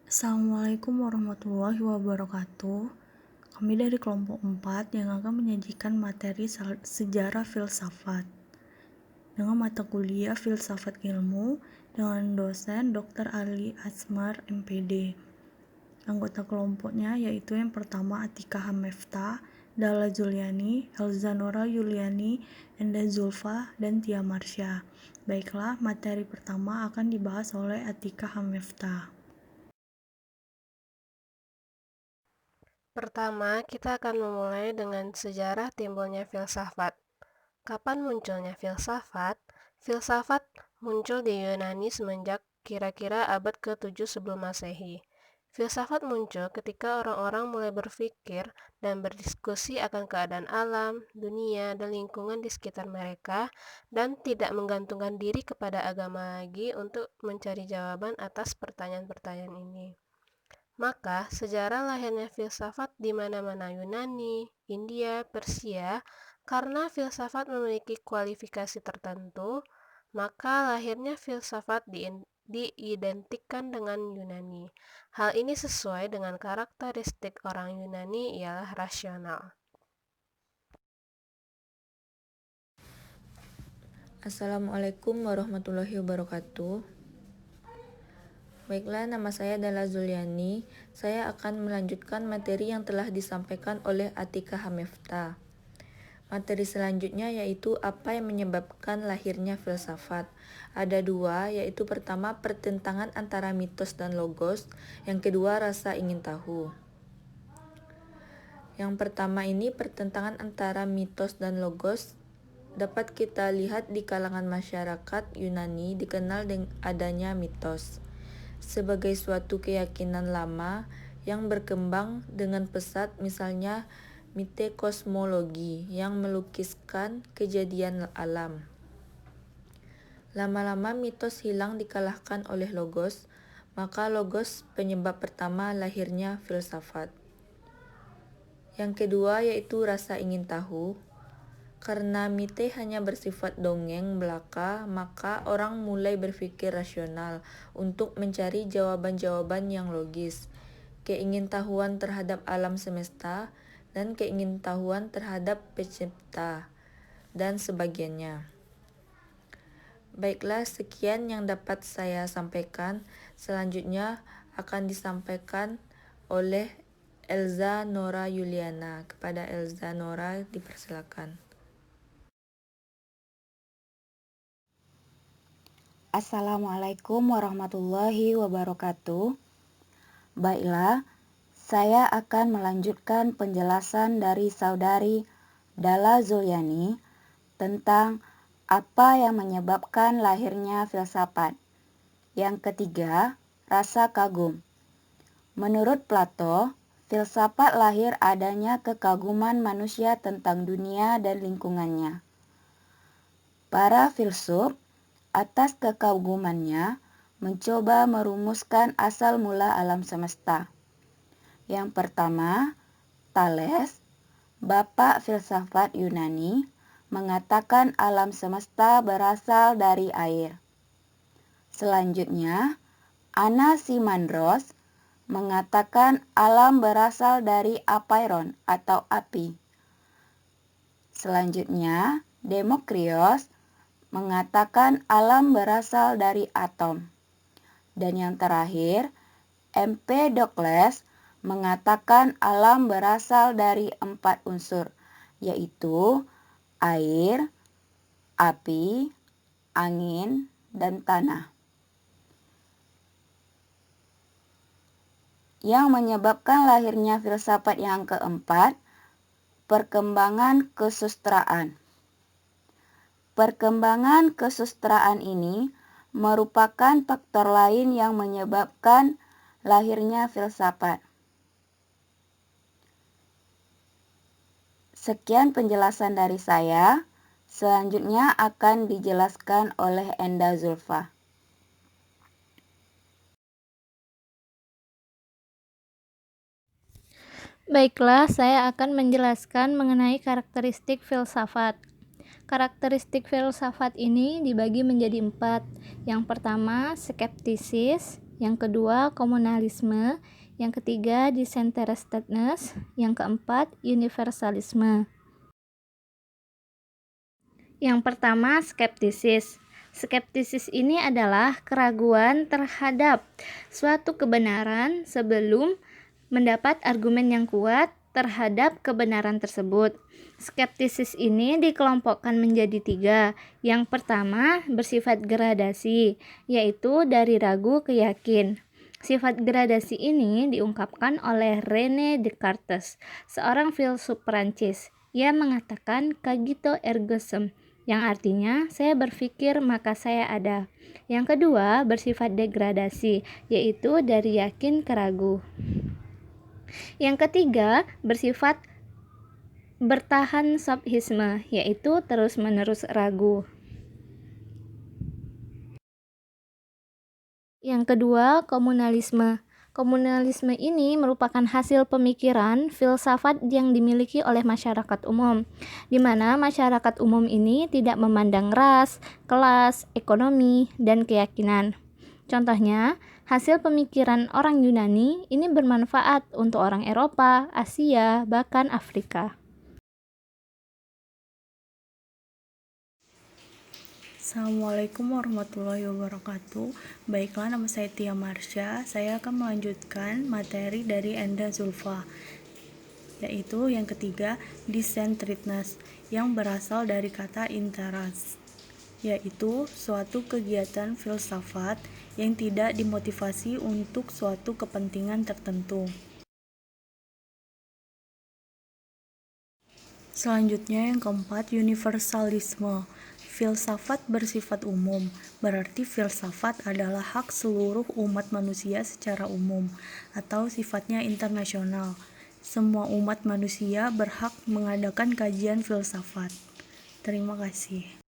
Assalamualaikum warahmatullahi wabarakatuh. Kami dari kelompok 4 yang akan menyajikan materi sejarah filsafat dengan mata kuliah Filsafat Ilmu dengan dosen Dr. Ali Asmar MPD. Anggota kelompoknya yaitu yang pertama Atika Hamefta, Dalla Juliani, Elza Nora Yuliani, Enda Zulfa, dan Tia Marsha. Baiklah, materi pertama akan dibahas oleh Atika Hamefta. Pertama, kita akan memulai dengan sejarah timbulnya filsafat. Kapan munculnya filsafat? Filsafat muncul di Yunani semenjak kira-kira abad ke-7 sebelum Masehi. Filsafat muncul ketika orang-orang mulai berpikir dan berdiskusi akan keadaan alam, dunia, dan lingkungan di sekitar mereka, dan tidak menggantungkan diri kepada agama lagi untuk mencari jawaban atas pertanyaan-pertanyaan ini. Maka, sejarah lahirnya filsafat di mana-mana Yunani, India, Persia, karena filsafat memiliki kualifikasi tertentu, maka lahirnya filsafat diidentikan dengan Yunani. Hal ini sesuai dengan karakteristik orang Yunani ialah rasional. Assalamualaikum warahmatullahi wabarakatuh. Baiklah, nama saya adalah Zuliani. Saya akan melanjutkan materi yang telah disampaikan oleh Atika Hamefta. Materi selanjutnya yaitu apa yang menyebabkan lahirnya filsafat. Ada dua, yaitu pertama pertentangan antara mitos dan logos, yang kedua rasa ingin tahu. Yang pertama ini pertentangan antara mitos dan logos dapat kita lihat di kalangan masyarakat Yunani dikenal dengan adanya mitos sebagai suatu keyakinan lama yang berkembang dengan pesat, misalnya mite kosmologi yang melukiskan kejadian alam. Lama-lama mitos hilang dikalahkan oleh logos, maka logos penyebab pertama lahirnya filsafat. Yang kedua yaitu rasa ingin tahu. Karena mite hanya bersifat dongeng belaka, maka orang mulai berpikir rasional untuk mencari jawaban-jawaban yang logis, keingintahuan terhadap alam semesta, dan keingintahuan terhadap pencipta, dan sebagainya. Baiklah, sekian yang dapat saya sampaikan. Selanjutnya akan disampaikan oleh Elza Nora Yuliana. Kepada Elza Nora dipersilakan. Assalamualaikum warahmatullahi wabarakatuh. Baiklah, saya akan melanjutkan penjelasan dari saudari Dalla Zuliani tentang apa yang menyebabkan lahirnya filsafat. Yang ketiga, rasa kagum. Menurut Plato, filsafat lahir adanya kekaguman manusia tentang dunia dan lingkungannya. Para filsuf atas kekagumannya mencoba merumuskan asal mula alam semesta. Yang pertama, Thales, bapak filsafat Yunani, mengatakan alam semesta berasal dari air. Selanjutnya, Anaximandros mengatakan alam berasal dari apeiron atau api. Selanjutnya, Demokrios mengatakan alam berasal dari atom. Dan yang terakhir, Empedokles mengatakan alam berasal dari 4 unsur, yaitu air, api, angin, dan tanah. Yang menyebabkan lahirnya filsafat yang keempat, perkembangan kesusastraan. Perkembangan kesusastraan ini merupakan faktor lain yang menyebabkan lahirnya filsafat. Sekian penjelasan dari saya. Selanjutnya akan dijelaskan oleh Enda Zulfa. Baiklah, saya akan menjelaskan mengenai karakteristik filsafat. Karakteristik filsafat ini dibagi menjadi 4. Yang pertama, skeptisis. yang kedua komunalisme, yang ketiga disinterestedness, yang keempat universalisme. Yang pertama skeptisis. Skeptisis ini adalah keraguan terhadap suatu kebenaran sebelum mendapat argumen yang kuat terhadap kebenaran tersebut. Skeptisis ini dikelompokkan menjadi 3. Yang pertama bersifat gradasi, yaitu dari ragu ke yakin. Sifat gradasi ini diungkapkan oleh René Descartes, seorang filsuf Prancis. Ia mengatakan cogito ergo sum, yang artinya saya berpikir maka saya ada. Yang kedua bersifat degradasi, yaitu dari yakin ke ragu. Yang ketiga bersifat bertahan sophisme, yaitu terus-menerus ragu. Yang kedua komunalisme. Komunalisme ini merupakan hasil pemikiran filsafat yang dimiliki oleh masyarakat umum, di mana masyarakat umum ini tidak memandang ras, kelas, ekonomi, dan keyakinan. Contohnya, hasil pemikiran orang Yunani ini bermanfaat untuk orang Eropa, Asia, bahkan Afrika. Assalamualaikum warahmatullahi wabarakatuh. Baiklah, nama saya Tia Marsha. Saya akan melanjutkan materi dari Enda Zulfa, yaitu yang ketiga, disinterestedness, yang berasal dari kata interest, yaitu suatu kegiatan filsafat yang tidak dimotivasi untuk suatu kepentingan tertentu. Selanjutnya yang keempat, universalisme. Filsafat bersifat umum, berarti filsafat adalah hak seluruh umat manusia secara umum, atau sifatnya internasional. Semua umat manusia berhak mengadakan kajian filsafat. Terima kasih.